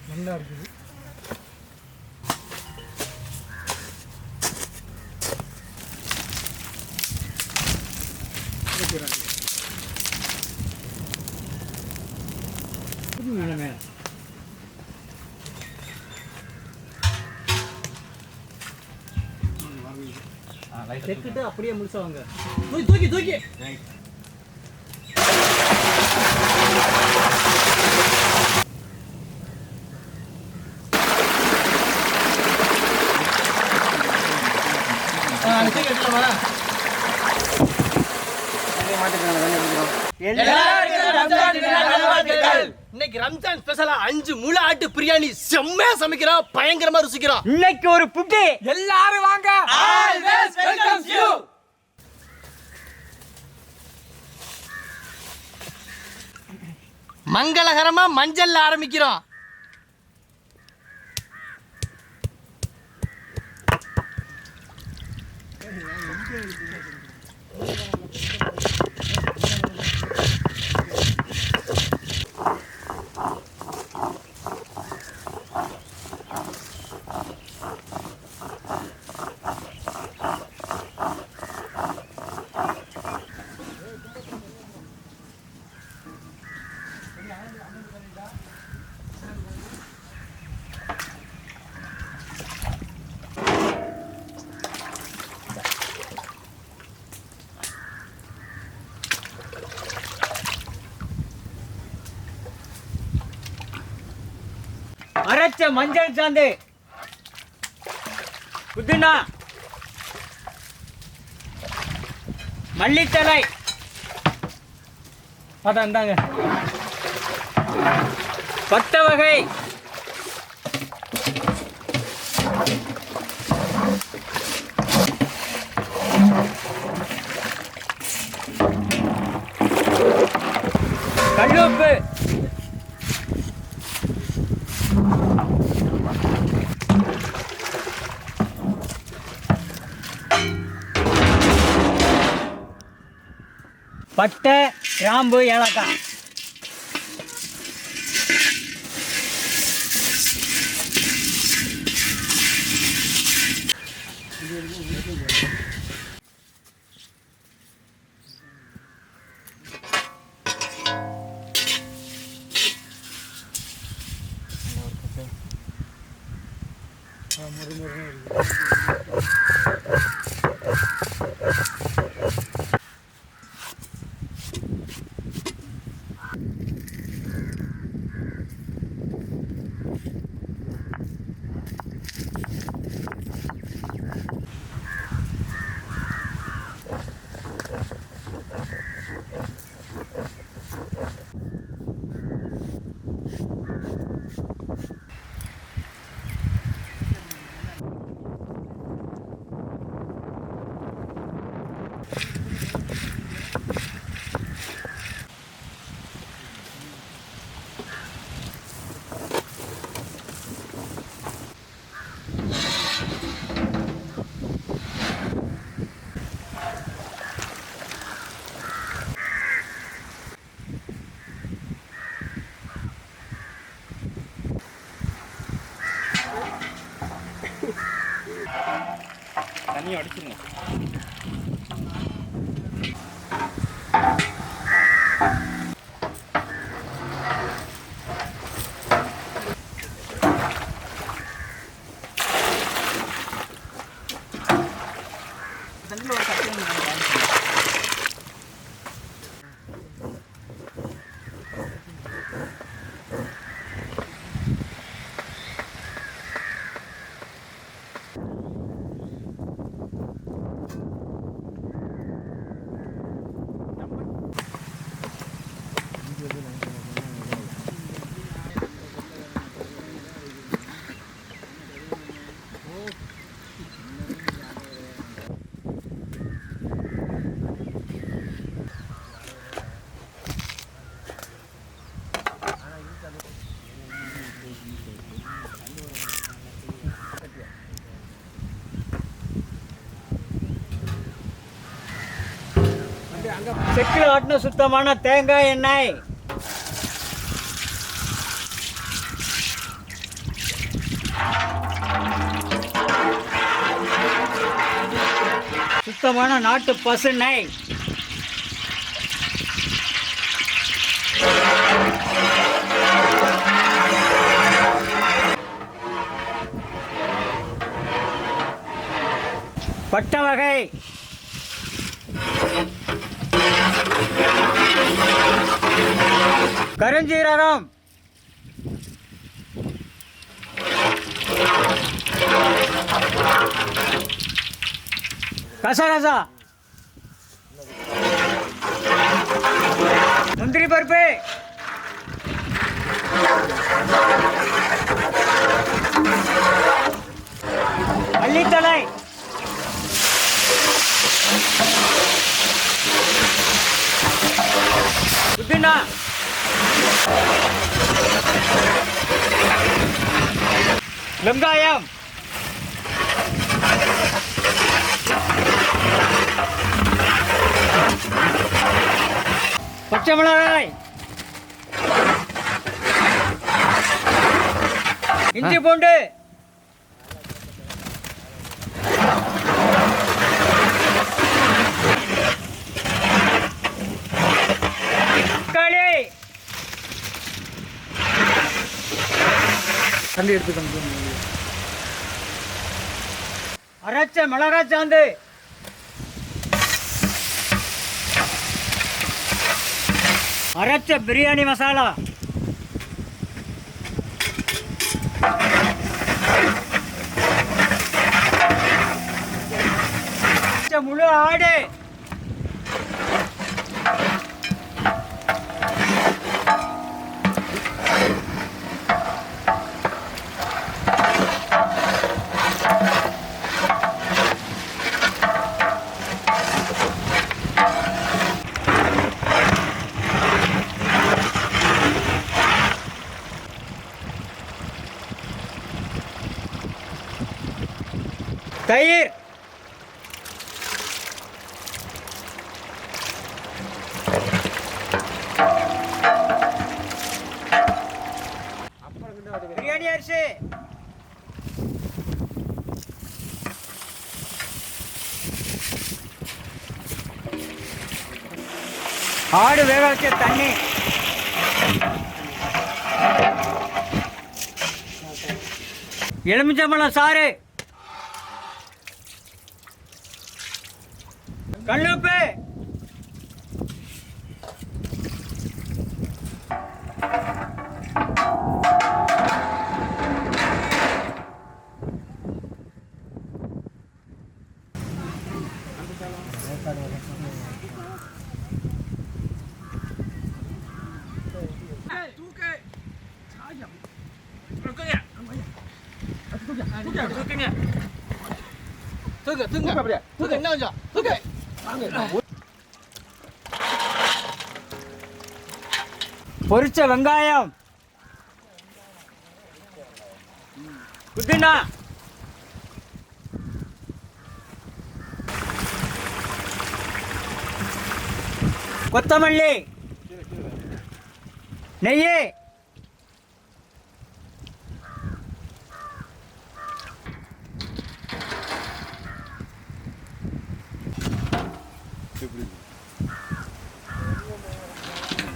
நல்லா இருக்குது. செக்கிட்டு அப்படியே முடிச்சவங்க தூக்கி தூக்கி இன்னைக்கு ரம்ஜான் ஸ்பெஷலா 5 முழு ஆட்டு பிரியாணி செம்மையா சமைக்கிறோம், பயங்கரமா ருசிக்கிறோம். இன்னைக்கு ஒரு புட்டி, எல்லாரும் வாங்க. Always welcomes you. மங்களகரமா மஞ்சள்ல ஆரம்பிக்கிறோம். அரைச்ச மஞ்சள் சாந்து, புதினா, மல்லித்தலை, அதான் இந்தாங்க, பட்டை வகை, கல்லுப்பு, பட்டை, கிராம்பு, ஏலக்காய், தண்ணியை அடிச்சிருங்க. செக்கில் ஆட்டின சுத்தமான தேங்காய் எண்ணெய், சுத்தமான நாட்டு பசு நெய், பட்டை வகை, கருஞ்சீரகம், கசகசா, முந்திரி பருப்பு, மல்லித்தழை, புதினா, வெங்காயம், பச்சை மிளகாய், இஞ்சி பூண்டு, தக்காளி, தண்ணி எடுத்துக்கோங்க, அரைச்ச மிளகாய் சாந்து, அரைச்ச பிரியாணி மசாலா, முழு ஆடு, தயிர், பிரியாணி அரிசி, ஆடு வேக வச்ச தண்ணி, எலுமிச்சம்பழம் சாறு, கல்லுப்பு, பொரிச்ச வெங்காயம், புதினா, கொத்தமல்லி, நெய்,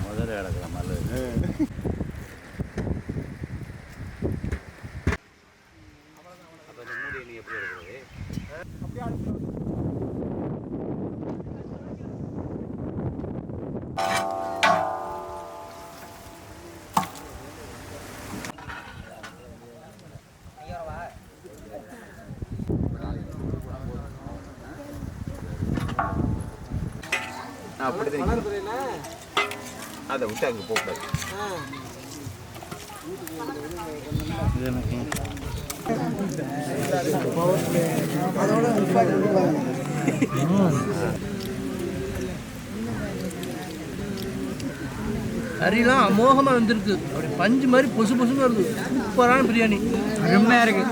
முதல்ல கிடக்குற மாதிரி மூடி நீ எப்படி எடுக்கிறது? அப்படிதான் அதை விட்டு அங்கே போகக்கூடாது. கறிலாம் அமோகமா வந்திருக்கு. அப்படி பஞ்சு மாதிரி பொசு பொசுன்னு வருது. சூப்பரான பிரியாணி, அருமையா இருக்கு.